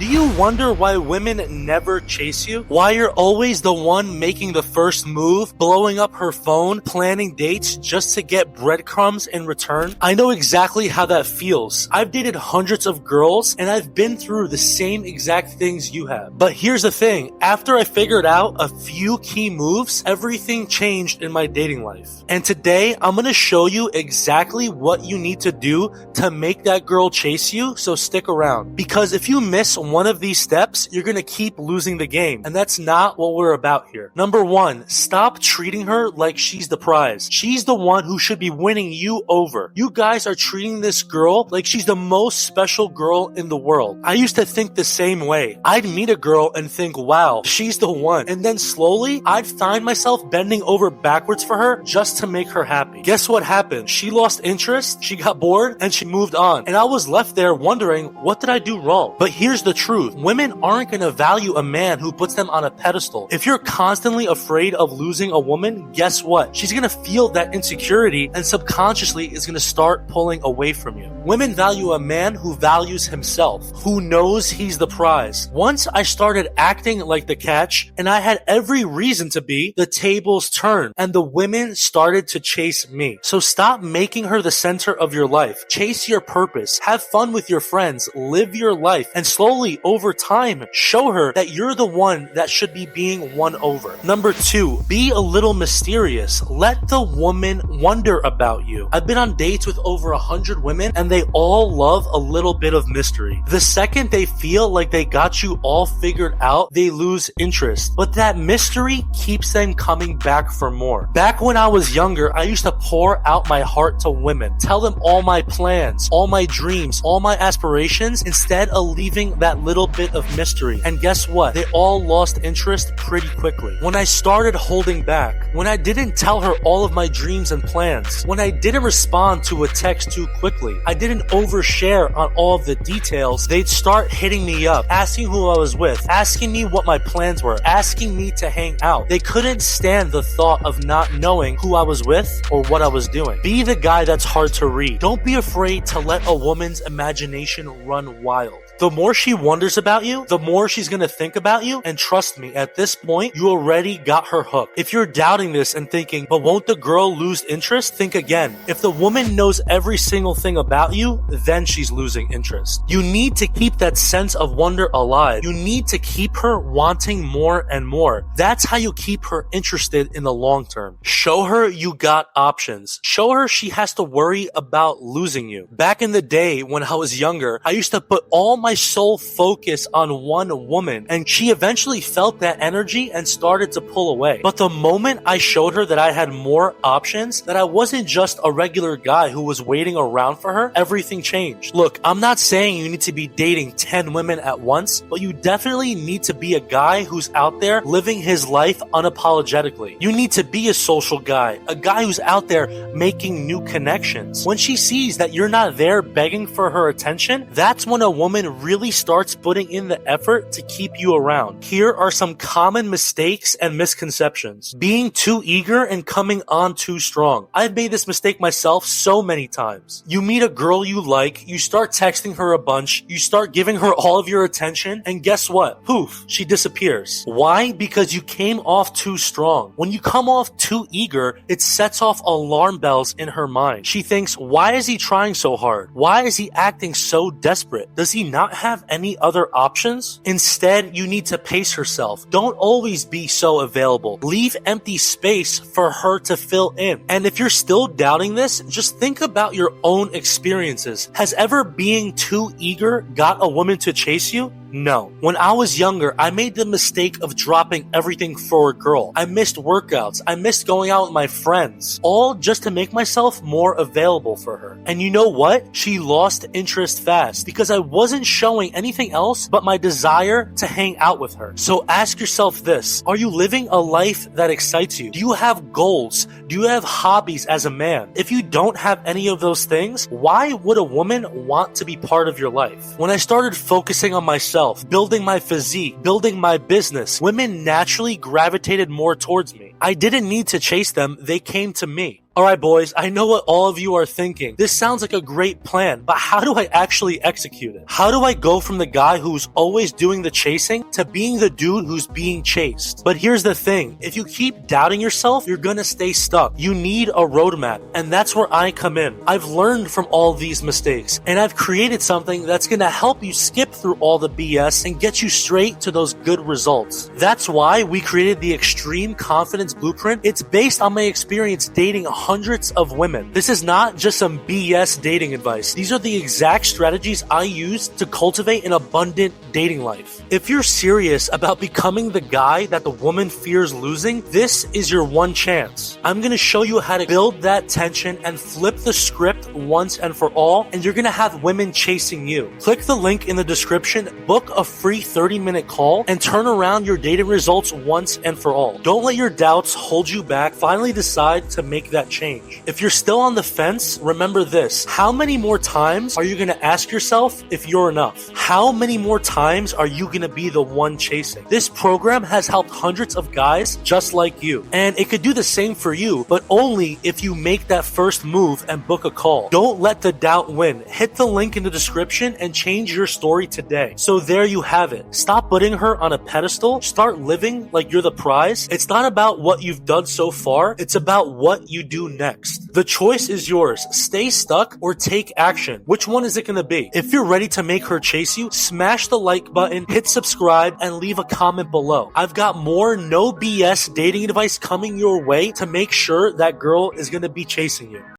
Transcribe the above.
Do you wonder why women never chase you? Why you're always the one making the first move, blowing up her phone, planning dates just to get breadcrumbs in return? I know exactly how that feels. I've dated hundreds of girls and I've been through the same exact things you have. But here's the thing, after I figured out a few key moves, everything changed in my dating life. And today, I'm gonna show you exactly what you need to do to make that girl chase you, so stick around. Because if you miss one of these steps, you're gonna keep losing the game. And that's not what we're about here. Number one, stop treating her like she's the prize. She's the one who should be winning you over. You guys are treating this girl like she's the most special girl in the world. I used to think the same way. I'd meet a girl and think, wow, she's the one. And then slowly, I'd find myself bending over backwards for her just to make her happy. Guess what happened? She lost interest, she got bored, and she moved on. And I was left there wondering, what did I do wrong? But here's the truth. Women aren't going to value a man who puts them on a pedestal. If you're constantly afraid of losing a woman, guess what? She's going to feel that insecurity and subconsciously is going to start pulling away from you. Women value a man who values himself, who knows he's the prize. Once I started acting like the catch, and I had every reason to be, the tables turned and the women started to chase me. So stop making her the center of your life. Chase your purpose. Have fun with your friends. Live your life. And slowly, over time, show her that you're the one that should be being won over. Number two, be a little mysterious. Let the woman wonder about you. I've been on dates with over 100 women and they all love a little bit of mystery. The second they feel like they got you all figured out, they lose interest. But that mystery keeps them coming back for more. Back when I was younger, I used to pour out my heart to women, tell them all my plans, all my dreams, all my aspirations, instead of leaving that little bit of mystery. And guess what? They all lost interest pretty quickly. When I started holding back, when I didn't tell her all of my dreams and plans, when I didn't respond to a text too quickly, I didn't overshare on all of the details, they'd start hitting me up, asking who I was with, asking me what my plans were, asking me to hang out. They couldn't stand the thought of not knowing who I was with or what I was doing. Be the guy that's hard to read. Don't be afraid to let a woman's imagination run wild. The more she wonders about you, the more she's gonna think about you, and trust me, at this point, you already got her hooked. If you're doubting this and thinking, but won't the girl lose interest? Think again. If the woman knows every single thing about you, then she's losing interest. You need to keep that sense of wonder alive. You need to keep her wanting more and more. That's how you keep her interested in the long term. Show her you got options. Show her she has to worry about losing you. Back in the day when I was younger, I used to put all my sole focus on one woman, and she eventually felt that energy and started to pull away. But the moment I showed her that I had more options, that I wasn't just a regular guy who was waiting around for her, everything changed. Look, I'm not saying you need to be dating 10 women at once, but you definitely need to be a guy who's out there living his life unapologetically. You need to be a social guy, a guy who's out there making new connections. When she sees that you're not there begging for her attention, that's when a woman really starts putting in the effort to keep you around. Here are some common mistakes and misconceptions. Being too eager and coming on too strong. I've made this mistake myself so many times. You meet a girl you like, you start texting her a bunch, you start giving her all of your attention, and guess what? Poof, she disappears. Why? Because you came off too strong. When you come off too eager, it sets off alarm bells in her mind. She thinks, why is he trying so hard? Why is he acting so desperate? Does he not have any other options? Instead, you need to pace herself. Don't always be so available. Leave empty space for her to fill in. And if you're still doubting this, just think about your own experiences. Has ever being too eager got a woman to chase you? No. When I was younger, I made the mistake of dropping everything for a girl. I missed workouts. I missed going out with my friends, all just to make myself more available for her. And you know what? She lost interest fast because I wasn't showing anything else but my desire to hang out with her. So ask yourself this. Are you living a life that excites you? Do you have goals? Do you have hobbies as a man? If you don't have any of those things, why would a woman want to be part of your life? When I started focusing on myself, building my physique, building my business, women naturally gravitated more towards me. I didn't need to chase them, they came to me. Alright boys, I know what all of you are thinking. This sounds like a great plan, but how do I actually execute it? How do I go from the guy who's always doing the chasing to being the dude who's being chased? But here's the thing, if you keep doubting yourself, you're gonna stay stuck. You need a roadmap, and that's where I come in. I've learned from all these mistakes, and I've created something that's gonna help you skip through all the BS and get you straight to those good results. That's why we created the Extreme Confidence Blueprint. It's based on my experience dating hundreds of women. This is not just some BS dating advice. These are the exact strategies I use to cultivate an abundant dating life. If you're serious about becoming the guy that the woman fears losing, this is your one chance. I'm gonna show you how to build that tension and flip the script once and for all, and you're gonna have women chasing you. Click the link in the description, book a free 30-minute call, and turn around your dating results once and for all. Don't let your doubts hold you back. Finally decide to make that change. If you're still on the fence, remember this. How many more times are you gonna ask yourself if you're enough? How many more times are you gonna be the one chasing? This program has helped hundreds of guys just like you, and it could do the same for you, but only if you make that first move and book a call. Don't let the doubt win. Hit the link in the description and change your story today. So there you have it. Stop putting her on a pedestal. Start living like you're the prize. It's not about what you've done so far. It's about what you do next. The choice is yours. Stay stuck or take action. Which one is it going to be? If you're ready to make her chase you, smash the like button, hit subscribe, and leave a comment below. I've got more no BS dating advice coming your way to make sure that girl is going to be chasing you.